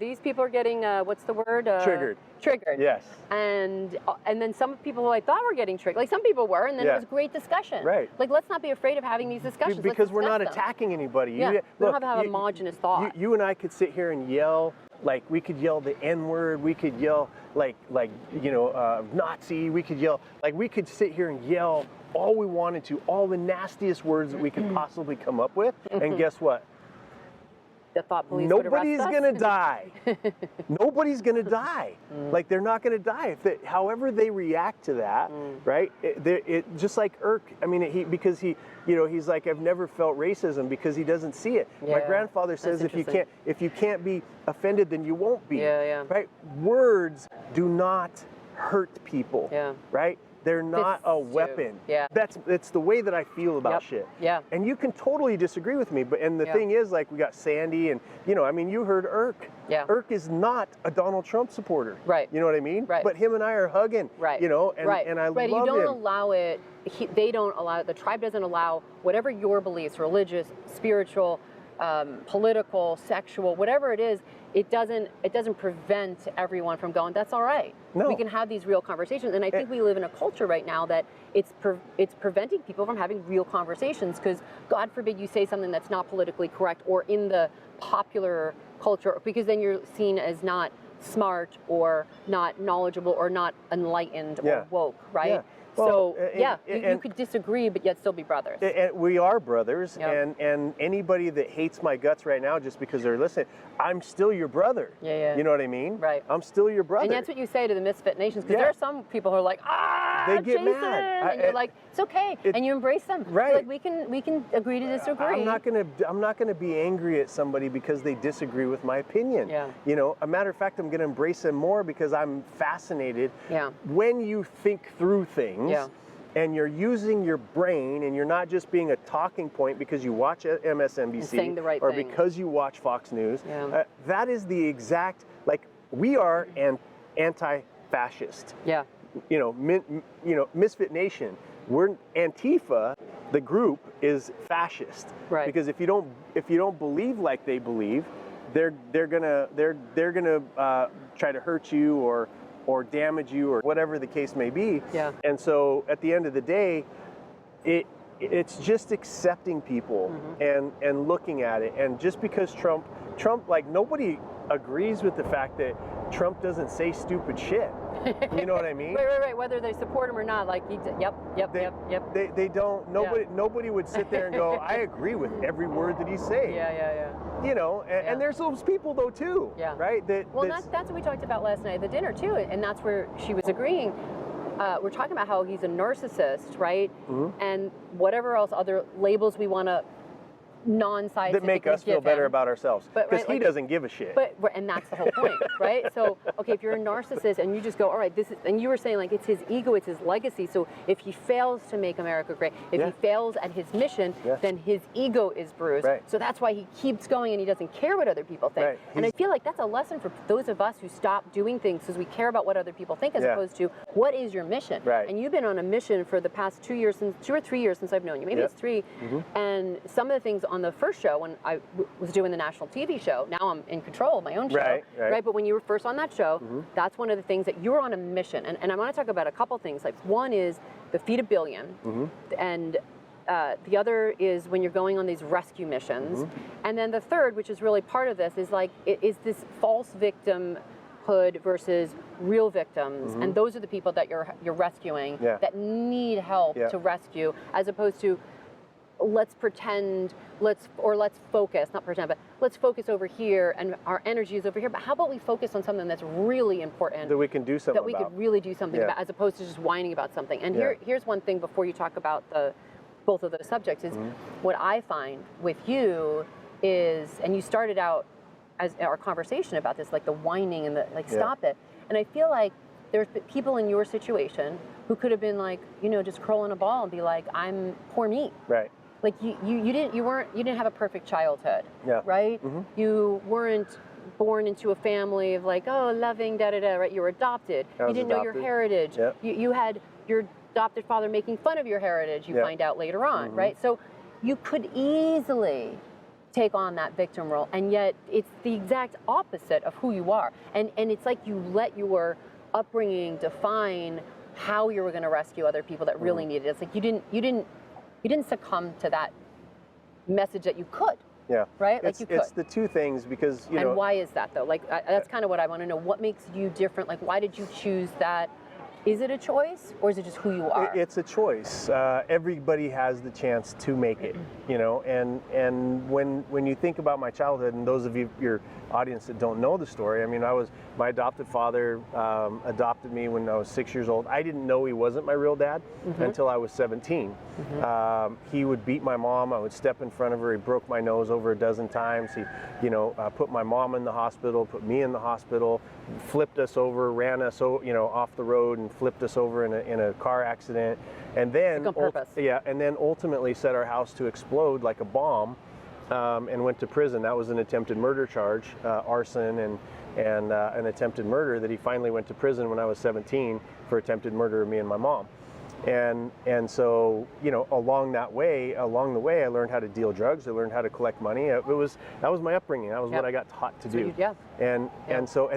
these people are getting, what's the word? Triggered. Yes. And then some people who I thought were getting triggered, some people were, and then it was great discussion. Right. Let's not be afraid of having these discussions. Because we're not attacking anybody. Yeah, we don't have to have a homogenous thought. You and I could sit here and yell, we could yell the N-word, we could yell Nazi, we could yell, we could sit here and yell all we wanted to, all the nastiest words that we could possibly come up with, and guess what? The thought police Nobody's gonna die. Nobody's gonna die. They're not gonna die. However they react to that, right? It just like Irk. I mean, because he's like, I've never felt racism because he doesn't see it. Yeah. My grandfather says if you can't be offended, then you won't be. Right? Words do not hurt people. Right? They're not a weapon. Yeah. It's the way that I feel about shit. Yeah. And you can totally disagree with me, and the thing is, like, we got Sandy, and I mean, you heard Irk. Yeah. Irk is not a Donald Trump supporter. Right. You know what I mean? Right. But him and I are hugging. Right. And right. and I right. love You don't him. allow it. They don't allow it. The tribe doesn't allow whatever your beliefs, religious, spiritual, political, sexual, whatever it is. It doesn't prevent everyone from going, that's all right. No. We can have these real conversations. And I think we live in a culture right now that it's preventing people from having real conversations, because God forbid you say something that's not politically correct or in the popular culture, because then you're seen as not smart or not knowledgeable or not enlightened or woke, right? Yeah. Well, so you could disagree, but yet still be brothers. And we are brothers, Yep. and anybody that hates my guts right now just because they're listening, I'm still your brother. Yeah. You know what I mean? Right. I'm still your brother. And that's what you say to the misfit nations, because there are some people who are like, they get Jason, mad. and you're like, it's okay, and you embrace them. Right. Like we can agree to disagree. I'm not gonna be angry at somebody because they disagree with my opinion. Yeah. A matter of fact, I'm gonna embrace them more because I'm fascinated. Yeah. When you think through things. Yeah. And you're using your brain, and you're not just being a talking point because you watch MSNBC And saying the right or thing. because you watch Fox News. Yeah. That is the exact, like, we are anti-fascist. Yeah. Misfit Nation. We're Antifa. The group is fascist. Right. Because if you don't believe like they believe, they're gonna try to hurt you or damage you or whatever the case may be. Yeah. And so at the end of the day, it's just accepting people and looking at it. And just because Trump, like, nobody agrees with the fact that Trump doesn't say stupid shit. You know what I mean? Right. Whether they support him or not, like, yep. They don't. Nobody would sit there and go, I agree with every word that he's saying. Yeah. And there's those people though too. Yeah. Right. That's what we talked about last night at the dinner too, and that's where she was agreeing. We're talking about how he's a narcissist, right? And whatever else other labels we want to non-scientifically that make us feel better him. about ourselves, because he doesn't give a shit. And that's the whole point, right? So, okay, if you're a narcissist and you just go, all right, and you were saying, like, it's his ego, it's his legacy. So if he fails to make America great, if he fails at his mission, then his ego is bruised. Right. So that's why he keeps going and he doesn't care what other people think. Right. And I feel like that's a lesson for those of us who stop doing things because we care about what other people think, as opposed to what is your mission. Right. And you've been on a mission for the past 2 or 3 years since I've known you. Maybe it's 3. And some of the things on the first show, when I was doing the national TV show, now I'm in control of my own show, right? But when you were first on that show, that's one of the things that you're on a mission. And I want to talk about a couple things. Like, one is the Feed a Billion, and the other is when you're going on these rescue missions. And then the third, which is really part of this, is like, is this false victimhood versus real victims. And those are the people that you're rescuing that need help to rescue, as opposed to let's focus over here, and our energy is over here. But how about we focus on something that's really important, that we can do something that we could really do something about, as opposed to just whining about something. And here's one thing before you talk about both of those subjects is what I find with you is, and you started out as our conversation about this, like the whining and the stop it. And I feel like there's people in your situation who could have been like, just curl in a ball and be like, I'm poor me. Right. Like you didn't have a perfect childhood, right? You weren't born into a family of like, oh, loving, right? You were adopted. You didn't know your heritage. You had your adopted father making fun of your heritage. You find out later on, right? So you could easily take on that victim role, and yet it's the exact opposite of who you are. And it's like you let your upbringing define how you were going to rescue other people that really needed it. It's like you didn't succumb to that message that you could. Yeah. Right? Like you could. It's the two things, because, And why is that, though? Like, that's kind of what I want to know. What makes you different? Like, why did you choose that? Is it a choice, or is it just who you are? It's a choice. Everybody has the chance to make it, and when you think about my childhood, and those of you, your audience that don't know the story, I mean, my adopted father adopted me when I was 6 years old. I didn't know he wasn't my real dad until I was 17. He would beat my mom. I would step in front of her. He broke my nose over a dozen times. He, put my mom in the hospital, put me in the hospital, flipped us over, ran us, off the road in flipped us over in a car accident, and then on purpose. and then ultimately set our house to explode like a bomb, and went to prison. That was an attempted murder charge, arson and an attempted murder, that he finally went to prison when I was 17 for attempted murder of me and my mom. And so, you know, along the way, I learned how to deal drugs. I learned how to collect money. That was my upbringing. That was what I got taught to do. And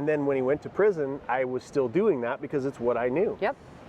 then when he went to prison, I was still doing that because it's what I knew.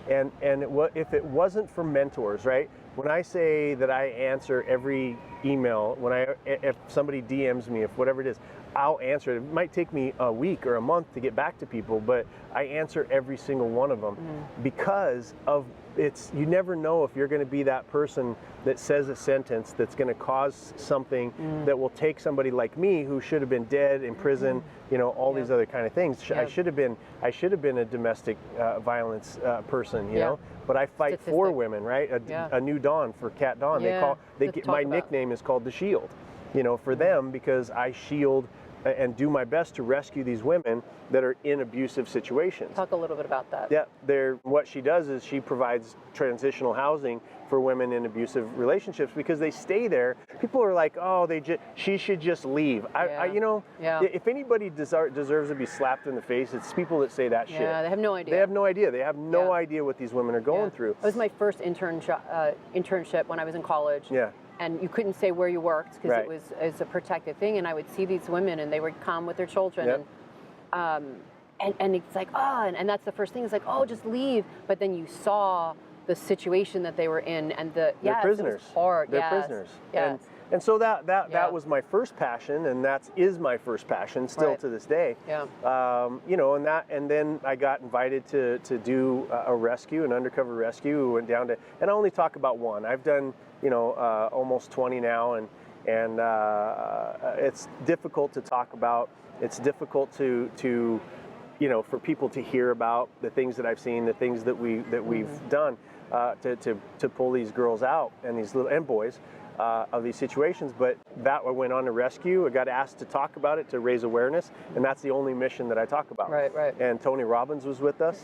And if it wasn't for mentors, right? When I say that I answer every email, if somebody DMs me, if whatever it is, I'll answer it. It might take me a week or a month to get back to people, but I answer every single one of them because of you never know if you're going to be that person that says a sentence that's going to cause something that will take somebody like me, who should have been dead in prison, you know, all these other kind of things. I should have been a domestic violence person, you know, but I fight for women, right? A new dawn for Cat Dawn. My nickname is called the Shield, you know, for them, because I shield and do my best to rescue these women that are in abusive situations. Talk a little bit about that. Yeah, what she does is she provides transitional housing for women in abusive relationships because they stay there. People are like, oh, she should just leave. If anybody deserves to be slapped in the face, it's people that say that shit. Yeah, they have no idea. They have no idea. They have no idea what these women are going through. It was my first internship when I was in college. Yeah. And you couldn't say where you worked because it was a protected thing. And I would see these women, and they would come with their children, and it's like, oh, and that's the first thing. It's like, oh, just leave. But then you saw the situation that they were in, and they're prisoners. It was hard. They're prisoners. Yes. And so that was my first passion, and that is my first passion still to this day. You know, and then I got invited to do a rescue, an undercover rescue. We went down to, and I only talk about one. I've done, you know, almost 20 now, and it's difficult to talk about. It's difficult to you know, for people to hear about the things that I've seen, the things that we've done to pull these girls out and these little boys of these situations. But that I went on to rescue. I got asked to talk about it, to raise awareness, and that's the only mission that I talk about. Right. And Tony Robbins was with us.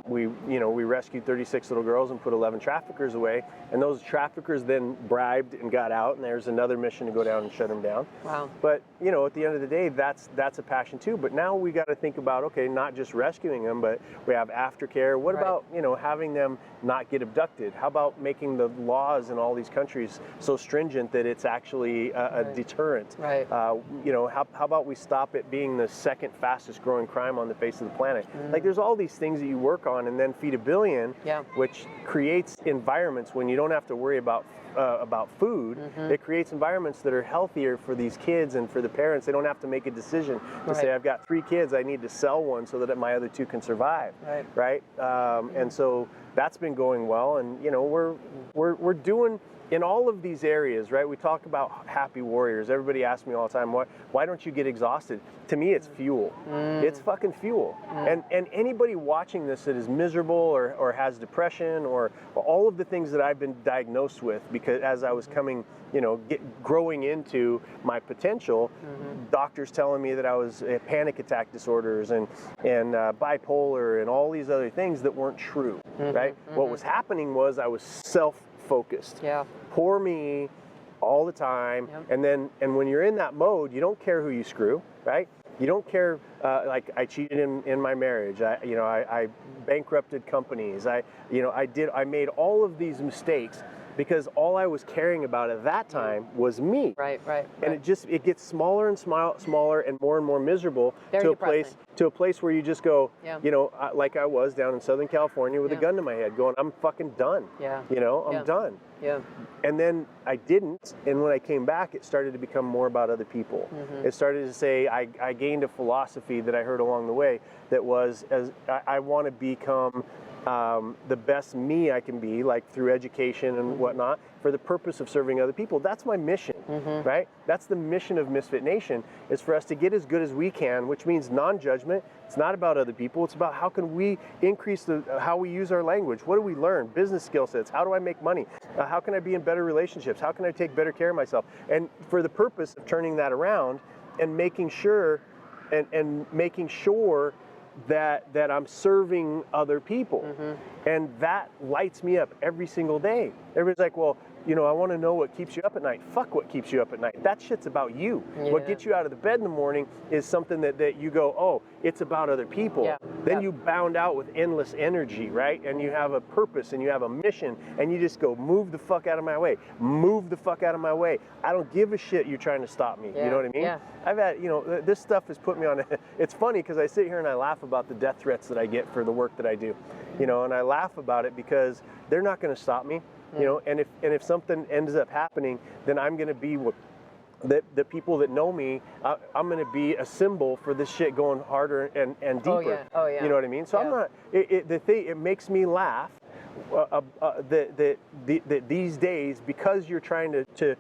We rescued 36 little girls and put 11 traffickers away, and those traffickers then bribed and got out, and there's another mission to go down and shut them down. Wow. But you know, at the end of the day, that's a passion too. But now we got to think about, okay, not just rescuing them, but we have aftercare. What about, you know, having them not get abducted? How about making the laws in all these countries so stringent that it's actually a deterrent? You know, how about we stop it being the second fastest growing crime on the face of the planet? Like, there's all these things that you work on, and then Feed a Billion, which creates environments when you don't have to worry about food. It creates environments that are healthier for these kids and for the parents. They don't have to make a decision to say, I've got 3 kids, I need to sell one so that my other 2 can survive. And so that's been going well, and you know, we're doing in all of these areas, right? We talk about happy warriors. Everybody asks me all the time, why don't you get exhausted? To me, it's fuel. It's fucking fuel. And anybody watching this that is miserable or has depression or all of the things that I've been diagnosed with, because as I was coming, you know, growing into my potential, doctors telling me that I was panic attack disorders and bipolar and all these other things that weren't true, right? What was happening was I was self-focused. Poor me all the time. And when you're in that mode, you don't care who you screw, right? You don't care, like I cheated in my marriage. I bankrupted companies. I made all of these mistakes because all I was caring about at that time was me. And it gets smaller and smaller and more miserable to a place where you just go, you know, like I was down in Southern California with a gun to my head going, I'm fucking done. You know, I'm done. And then I didn't, and when I came back, it started to become more about other people. It started to say, I gained a philosophy that I heard along the way that was, I want to become the best me I can be, like through education and whatnot, for the purpose of serving other people. That's my mission, right? That's the mission of Misfit Nation, is for us to get as good as we can, which means non-judgment. It's not about other people. It's about how can we increase how we use our language. What do we learn? Business skill sets. How do I make money? How can I be in better relationships? How can I take better care of myself? And for the purpose of turning that around and making sure that I'm serving other people. And that lights me up every single day. Everybody's like, well, you know, I want to know what keeps you up at night. Fuck what keeps you up at night. That shit's about you. What gets you out of the bed in the morning is something that you go, oh, it's about other people. Then you bound out with endless energy, right? And you have a purpose and you have a mission and you just go, move the fuck out of my way. Move the fuck out of my way. I don't give a shit you're trying to stop me. You know what I mean? I've had, you know, this stuff has put me on, it's funny because I sit here and I laugh about the death threats that I get for the work that I do, you know, and I laugh about it because they're not going to stop me. You know, and if something ends up happening, then I'm going to be what the people that know me. I'm going to be a symbol for this shit going harder and deeper. You know what I mean? So I'm not. It makes me laugh that these days, because you're trying to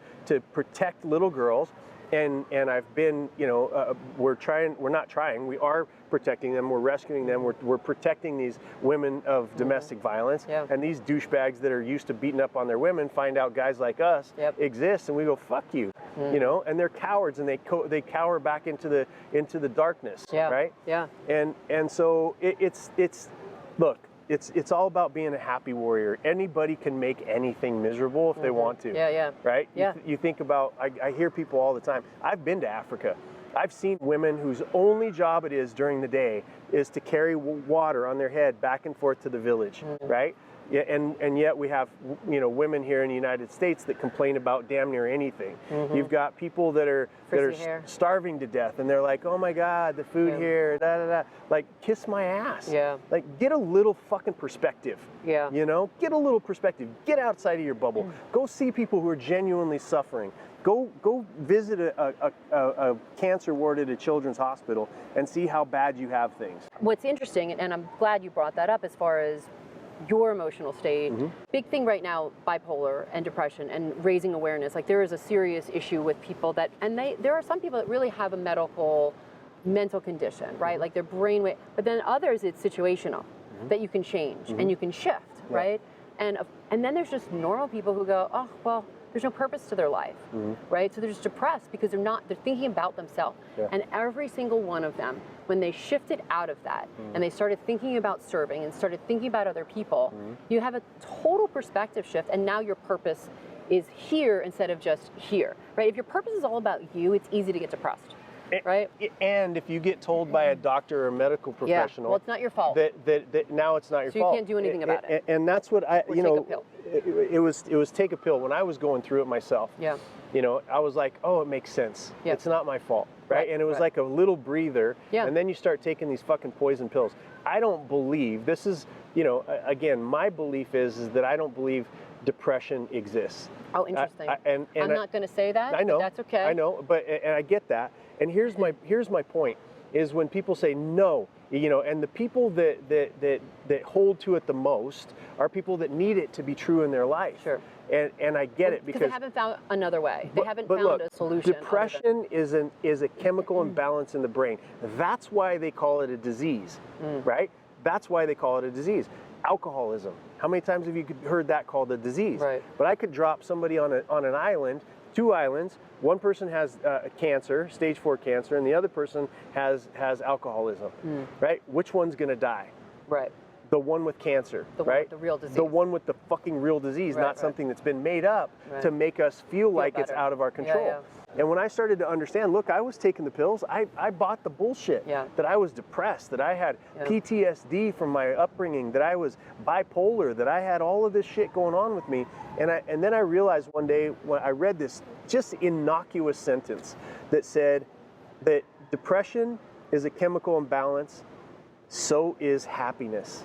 protect little girls. And I've been, you know, we are protecting them, we're rescuing them, we're protecting these women of domestic violence. And these douchebags that are used to beating up on their women find out guys like us exist, and we go, fuck you, you know, and they're cowards and they cower back into the darkness, right? And so it's look. It's all about being a happy warrior. Anybody can make anything miserable if they want to. Right? You think about, I hear people all the time. I've been to Africa. I've seen women whose only job it is during the day is to carry water on their head back and forth to the village, right? Yeah, and yet we have, you know, women here in the United States that complain about damn near anything. You've got people that are starving to death, and they're like, oh my God, the food here, da da da. Like, kiss my ass. Like, get a little fucking perspective. You know, get a little perspective. Get outside of your bubble. Go see people who are genuinely suffering. Go visit a cancer ward at a children's hospital and see how bad you have things. What's interesting, and I'm glad you brought that up as far as your emotional state. Big thing right now, bipolar and depression and raising awareness. Like, there is a serious issue with people that, and there are some people that really have a mental condition, right? Like their brain, but then others it's situational, that you can change and you can shift, right? And then there's just normal people who go, oh, well, there's no purpose to their life, right? So they're just depressed because they're thinking about themselves. And every single one of them, when they shifted out of that and they started thinking about serving and started thinking about other people, you have a total perspective shift, and now your purpose is here instead of just here, right? If your purpose is all about you, it's easy to get depressed. Right? And if you get told by a doctor or a medical professional, well, it's not your fault. That now it's not your fault. So you can't do anything about it. And that's what Or you know. take a pill. It was take a pill when I was going through it myself. You know, I was like, oh, it makes sense. It's not my fault, right? And it was like a little breather. And then you start taking these fucking poison pills. I don't believe this is, you know, again, my belief is that I don't believe depression exists. Oh, interesting. I'm not going to say that. I know. But that's okay. I know, and I get that. And here's my point: is when people say no, you know, and the people that hold to it the most are people that need it to be true in their life. And I get it because they haven't found another way. They haven't found a solution. Depression is a chemical imbalance in the brain. That's why they call it a disease, right? That's why they call it a disease. Alcoholism. How many times have you heard that called a disease? But I could drop somebody on an island, 2 islands. One person has cancer, stage 4 cancer, and the other person has alcoholism, right? Which one's going to die? The one with cancer, right? The real disease. The one with the fucking real disease, not something that's been made up to make us feel like it's out of our control. And when I started to understand, look, I was taking the pills. I bought the bullshit that I was depressed, that I had PTSD from my upbringing, that I was bipolar, that I had all of this shit going on with me. And then I realized one day when I read this just innocuous sentence that said that depression is a chemical imbalance, so is happiness.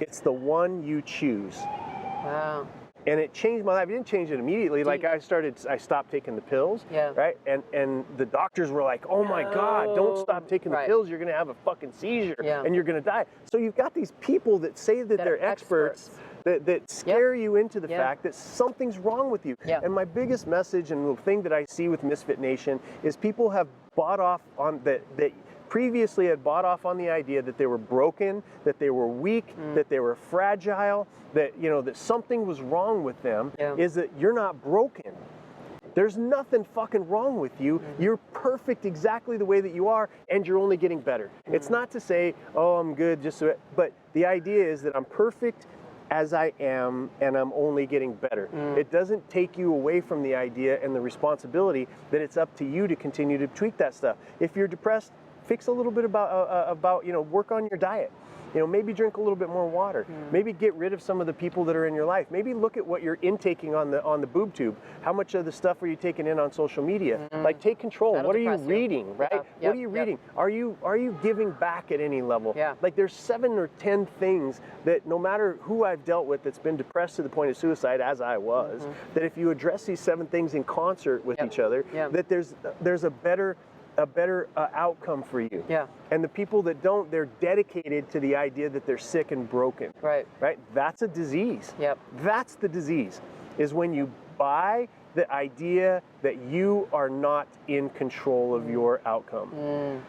It's the one you choose. Wow. And it changed my life. It didn't change it immediately. Like I stopped taking the pills, right? And the doctors were like, oh my God, don't stop taking the pills. You're gonna have a fucking seizure and you're gonna die. So you've got these people that say that they're experts. That scare you into the fact that something's wrong with you. And my biggest message and the thing that I see with Misfit Nation is people have bought off on that previously had bought off on the idea that they were broken, that they were weak, that they were fragile, that, you know, that something was wrong with them. Is that you're not broken. There's nothing fucking wrong with you. You're perfect exactly the way that you are, and you're only getting better. It's not to say, oh, I'm good, but the idea is that I'm perfect as I am, and I'm only getting better. It doesn't take you away from the idea and the responsibility that it's up to you to continue to tweak that stuff. If you're depressed, fix a little bit about work on your diet. Maybe drink a little bit more water. Maybe get rid of some of the people that are in your life. Maybe look at what you're intaking on the boob tube. How much of the stuff are you taking in on social media? Like, take control. That'll what are you depress reading, right? Yeah. What are you reading? Are you giving back at any level? Yeah. Like, there's 7 or 10 things that no matter who I've dealt with that's been depressed to the point of suicide, as I was, that if you address these 7 things in concert with each other, that there's a better outcome for you. Yeah. And the people that don't, they're dedicated to the idea that they're sick and broken. Right. Right? That's a disease. Yep. That's the disease, is when you buy the idea that you are not in control of your outcome.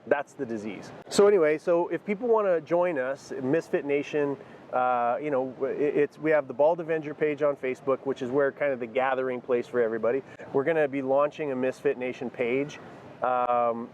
That's the disease. So anyway, if people want to join us, Misfit Nation, we have the Bald Avenger page on Facebook, which is where kind of the gathering place for everybody. We're going to be launching a Misfit Nation page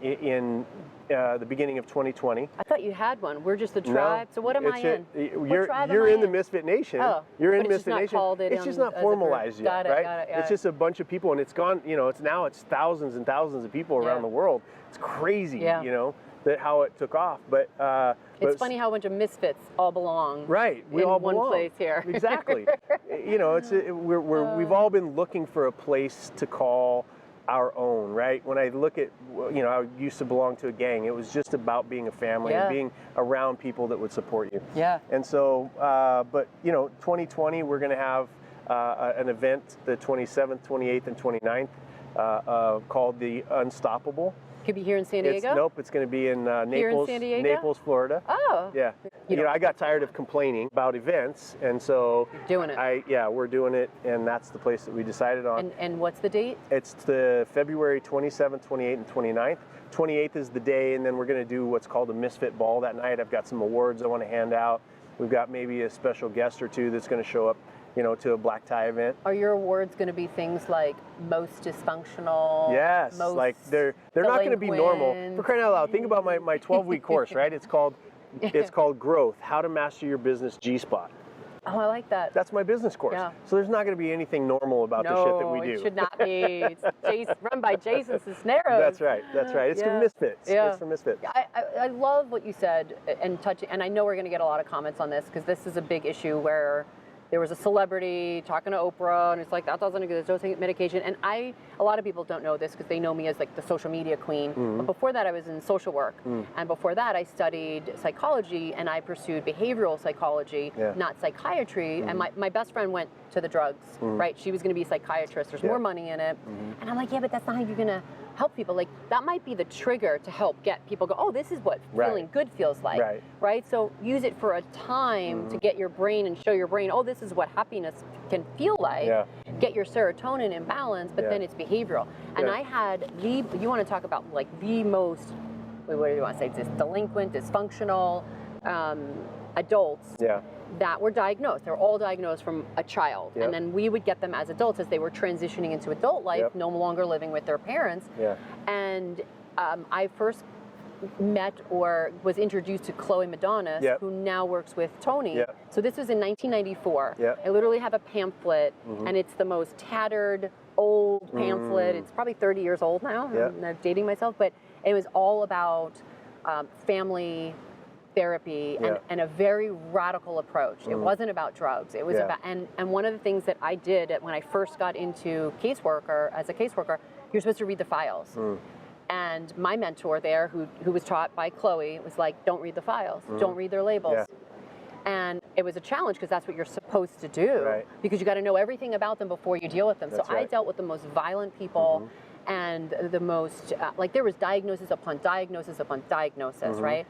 in the beginning of 2020. I thought you had one. We're just the tribe. No, so what am I in? You're in the Misfit Nation. Oh, you're in but it's Misfit just Nation. not called it It's just not formalized yet, right? Got it. It's just a bunch of people, and it's gone. It's thousands and thousands of people around the world. It's crazy, that how it took off. But it's funny how a bunch of misfits all belong. Right, we in all one belong. place here. Exactly. We've all been looking for a place to call our own, right? When I look at, I used to belong to a gang. It was just about being a family and being around people that would support you. Yeah. And so, 2020, we're going to have an event the 27th, 28th, and 29th called the Unstoppable. Could be here in San Diego? Nope, it's going to be in Naples, San Diego? Naples, Florida. Oh. Yeah. I got tired of complaining about events, and so you're doing it. We're doing it, and that's the place that we decided on. And what's the date? It's the February 27th, 28th, and 29th. 28th is the day, and then we're going to do what's called a Misfit Ball that night. I've got some awards I want to hand out. We've got maybe a special guest or two that's going to show up, to a black tie event. Are your awards going to be things like most dysfunctional? Yes, most like they're not going to be normal. For crying out loud, think about my 12-week course, right? It's called Growth: How to Master Your Business G-Spot. Oh, I like that. That's my business course. Yeah. So there's not going to be anything normal about the shit that we do. No, it should not be. It's run by Jason Sisneros. That's right. It's for misfits. Yeah. It's for misfits. I love what you said and I know we're going to get a lot of comments on this because this is a big issue where there was a celebrity talking to Oprah, and it's like, that doesn't exist, don't take medication. And a lot of people don't know this because they know me as like the social media queen. But before that, I was in social work. And before that, I studied psychology, and I pursued behavioral psychology, not psychiatry. And my best friend went to the drugs, right? She was going to be a psychiatrist. There's more money in it. And I'm like, yeah, but that's not how you're going to help people. Like, that might be the trigger to help get people go, oh, this is what feeling good feels like, right? So use it for a time to get your brain and show your brain, oh, this is what happiness can feel like. Get your serotonin in balance, but then it's behavioral. And I had you want to talk about like the most, what do you want to say, delinquent, dysfunctional adults that were diagnosed. They're all diagnosed from a child. And then we would get them as adults as they were transitioning into adult life, no longer living with their parents. And I first met or was introduced to Chloe Madonna, who now works with Tony. So this was in 1994. I literally have a pamphlet, and it's the most tattered, old pamphlet. It's probably 30 years old now. I'm dating myself, but it was all about family therapy and a very radical approach. It wasn't about drugs. It was about, and one of the things that I did when I first got into as a caseworker, you're supposed to read the files. And my mentor there, who was taught by Chloe, was like, don't read the files, don't read their labels. And it was a challenge because that's what you're supposed to do, because you got to know everything about them before you deal with them. I dealt with the most violent people and the most, like there was diagnosis upon diagnosis upon diagnosis, right?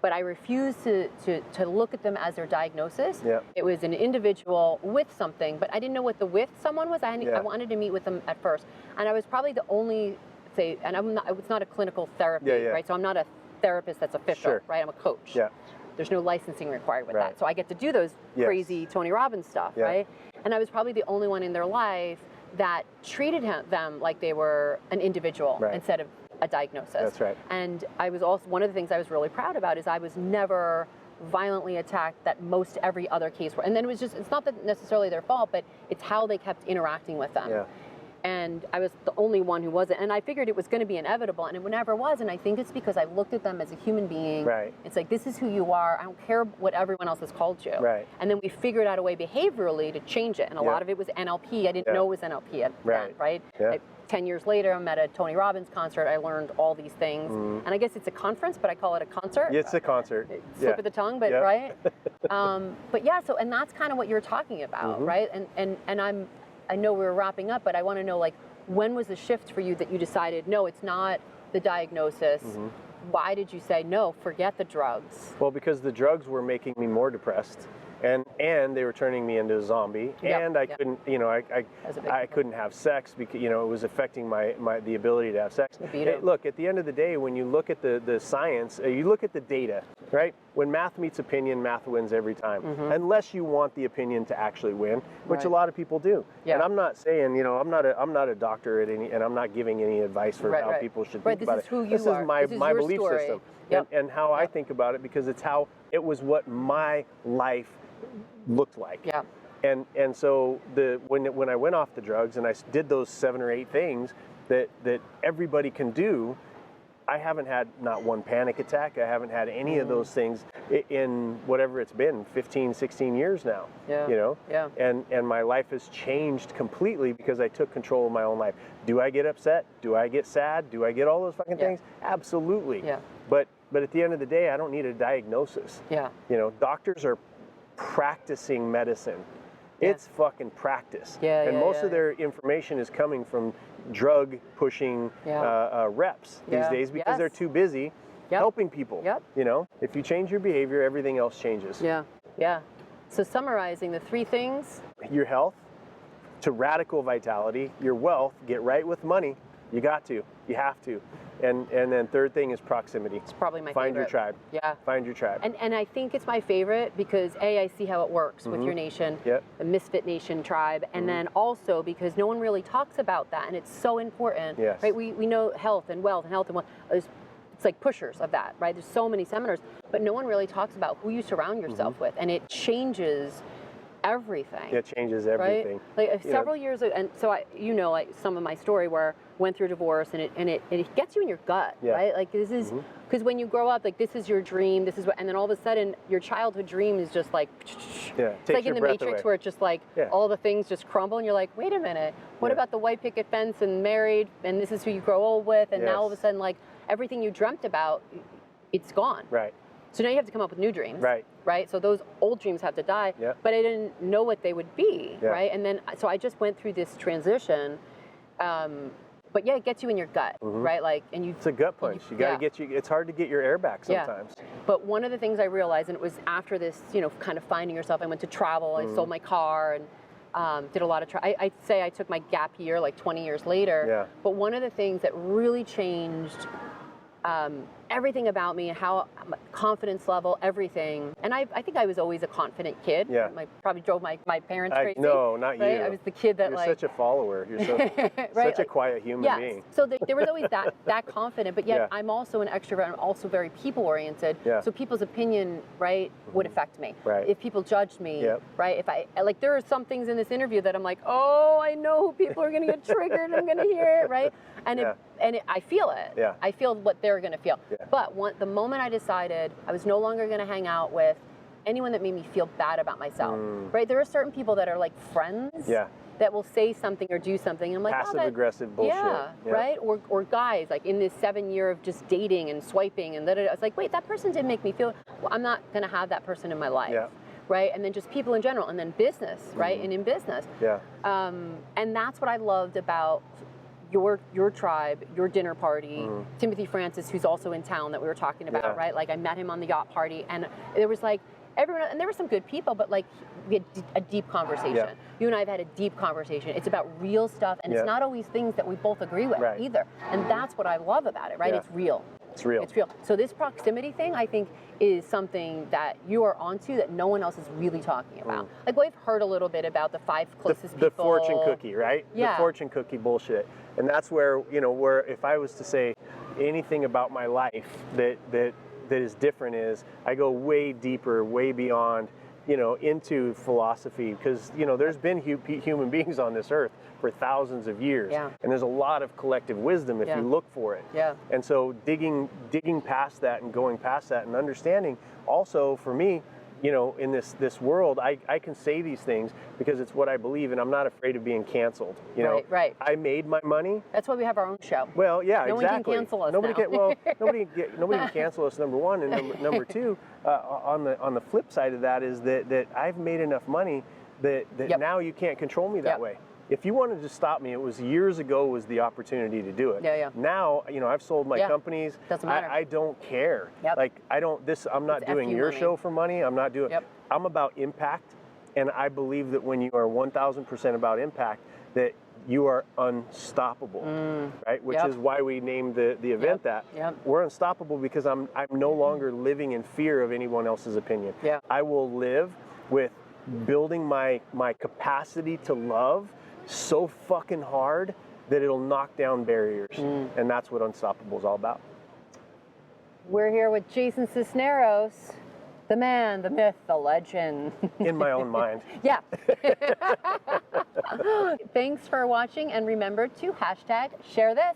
But I refused to look at them as their diagnosis. It was an individual with something, but I didn't know what the with someone was. I wanted to meet with them at first. And I was probably the only, and it's not a clinical therapy, right? So I'm not a therapist that's official, right? I'm a coach. There's no licensing required with that. So I get to do those crazy Tony Robbins stuff, right? And I was probably the only one in their life that treated them like they were an individual instead of a diagnosis. That's right. And I was also, one of the things I was really proud about is I was never violently attacked that most every other case were. And then it was just, it's not that necessarily their fault, but it's how they kept interacting with them. Yeah. And I was the only one who wasn't. And I figured it was going to be inevitable, and it never was. And I think it's because I looked at them as a human being. Right. It's like, this is who you are. I don't care what everyone else has called you. Right. And then we figured out a way behaviorally to change it. And a lot of it was NLP. I didn't know it was NLP at then, right? Yeah. 10 years later, I'm at a Tony Robbins concert. I learned all these things. And I guess it's a conference, but I call it a concert. Yeah, it's a concert. Slip of the tongue, but right? But yeah, so, and that's kind of what you're talking about, right? And I know we're wrapping up, but I want to know, like, when was the shift for you that you decided, no, it's not the diagnosis? Why did you say, no, forget the drugs? Well, because the drugs were making me more depressed, and they were turning me into a zombie, and I couldn't, you know, I couldn't have sex because, you know, it was affecting the ability to have sex. Look, at the end of the day, when you look at the science, you look at the data, right? When math meets opinion, math wins every time, unless you want the opinion to actually win, which a lot of people do. And I'm not saying, you know, I'm not a doctor at any, and I'm not giving any advice for how people should think about it. This is who you this are. Is my belief system, and how I think about it, because it was what my life looked like. And so when I went off the drugs and I did those 7 or 8 things that everybody can do, I haven't had not one panic attack. I haven't had any of those things in whatever it's been, 15, 16 years now. You know? And my life has changed completely because I took control of my own life. Do I get upset? Do I get sad? Do I get all those fucking things? Absolutely. But at the end of the day, I don't need a diagnosis. You know, doctors are practicing medicine. It's fucking practice. And most of their information is coming from drug pushing reps these days because they're too busy helping people. You know, if you change your behavior, everything else changes. So summarizing the 3 things: your health to radical vitality, your wealth, get right with money. You got to, you have to. And then third thing is proximity. It's probably my Find favorite. your tribe. Find your tribe. And I think it's my favorite because I see how it works with your nation, the Misfit Nation tribe, and then also because no one really talks about that, and it's so important. Right? We know health and wealth and health and wealth. It's like pushers of that, right? There's so many seminars, but no one really talks about who you surround yourself with, and it changes everything. It changes everything. Right? Like several years ago, and so like some of my story where I went through divorce, and it gets you in your gut, right? Like this is because when you grow up, like this is your dream, this is what, and then all of a sudden your childhood dream is just like, it's like in the Matrix where it's just like all the things just crumble, and you're like, wait a minute, what about the white picket fence and married, and this is who you grow old with, and now all of a sudden like everything you dreamt about, it's gone. So now you have to come up with new dreams. Right? So those old dreams have to die, but I didn't know what they would be, right? And then, so I just went through this transition, but it gets you in your gut, right? Like, and it's a gut punch. You got to get you, it's hard to get your air back sometimes. But one of the things I realized, and it was after this, you know, kind of finding yourself, I went to travel, I sold my car, and did a lot of I'd say I took my gap year like 20 years later, but one of the things that really changed everything about me, how confidence level, everything. And I think I was always a confident kid. I probably drove my parents crazy. No, not you. I was the kid that You're such a follower. You're so, such a quiet human being. So there was always that confident, but yet I'm also an extrovert. I'm also very people oriented. So people's opinion, right, would affect me. If people judged me, right, if I, like there are some things in this interview that I'm like, oh, I know people are going to get triggered. I'm going to hear it, right? And I feel it. I feel what they're going to feel. But the moment I decided I was no longer going to hang out with anyone that made me feel bad about myself, right? There are certain people that are like friends that will say something or do something, and I'm like, passive aggressive bullshit. Right? Or guys, like in this 7 year of just dating and swiping and it's like, wait, that person didn't make me feel, well, I'm not going to have that person in my life. Right? And then just people in general, and then business, right? And in business. And that's what I loved about your tribe, your dinner party, Timothy Francis, who's also in town that we were talking about, right? Like I met him on the yacht party, and there was like everyone, and there were some good people, but like we had a deep conversation. You and I have had a deep conversation. It's about real stuff, and it's not always things that we both agree with either. And that's what I love about it, right? It's real. It's real. It's real. So this proximity thing, I think, is something that you are onto that no one else is really talking about. Like we've heard a little bit about the 5 closest people. The fortune cookie, right? Yeah. The fortune cookie bullshit. And that's where, where if I was to say anything about my life that is different is I go way deeper, way beyond, into philosophy, because, there's been human beings on this earth for thousands of years. Yeah. And there's a lot of collective wisdom if you look for it. Yeah. And so digging past that and going past that and understanding also for me, in this world, I can say these things because it's what I believe, and I'm not afraid of being canceled. Right. I made my money. That's why we have our own show. Well, yeah, no exactly. One can cancel us nobody now. Nobody can cancel us. Number one, and number two, on the flip side of that is that I've made enough money that now you can't control me that way. If you wanted to stop me, it was years ago was the opportunity to do it. Yeah. Now, I've sold my companies. Doesn't matter. I don't care. Yep. Like I'm not doing your show for money. I'm not doing. Yep. I'm about impact, and I believe that when you are 1,000% about impact, that you are unstoppable, right? Which is why we named the event that. Yep. We're unstoppable because I'm no longer living in fear of anyone else's opinion. Yeah. I will live with building my capacity to love so fucking hard that it'll knock down barriers. And that's what Unstoppable is all about. We're here with Jason Sisneros, the man, the myth, the legend. In my own mind. Yeah. Thanks for watching, and remember to #share this.